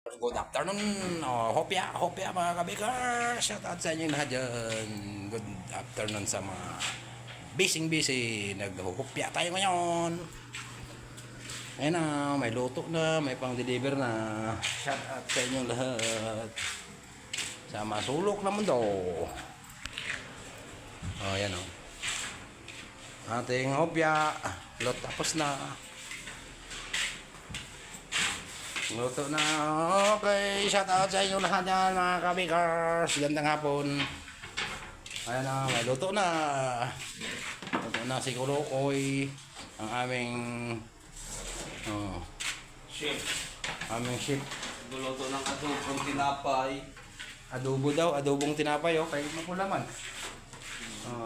Good afternoon, hopya mga kabikers. Shout out sa inyo lahat dyan. Good afternoon sa mga busy. Naghuhupya tayo ngayon. Ayun na, may luto na, may pang-deliver na. Shout out sa inyo lahat. Sa masulok na mundo. Oh, yan o. Ating hopya. Lot tapos na. Luto na. Okay, shout out sa inyo lahat yan mga kabikers. Gandang hapon. Ayan na, may luto na. Luto na si Kurokoy. Ang aming chef. Guluto ng adobong tinapay. Adobo daw, adobong tinapay kay mapulaman.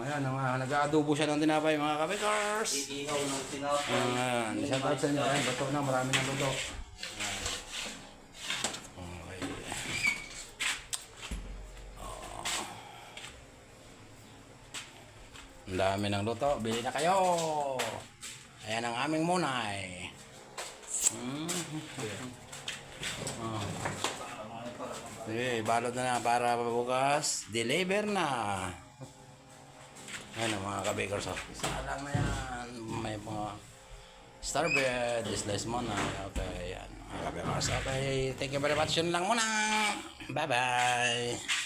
Ayan, nag-aadobo siya ng tinapay mga kabikers. Iihaw ng tinapay. Ayan, shout out sa inyo. Ayan, luto na, marami ng luto. Ang dami ng luto. Bili na kayo. Ayan ang aming munay. Sige, balot na para bukas. Deliver na. Ayan ang mga kabakers. Isa lang na yan. May mga starbread. Slice mo na. Okay, yan. Mga kabakers. Okay, thank you very much. Yun lang muna. Bye-bye.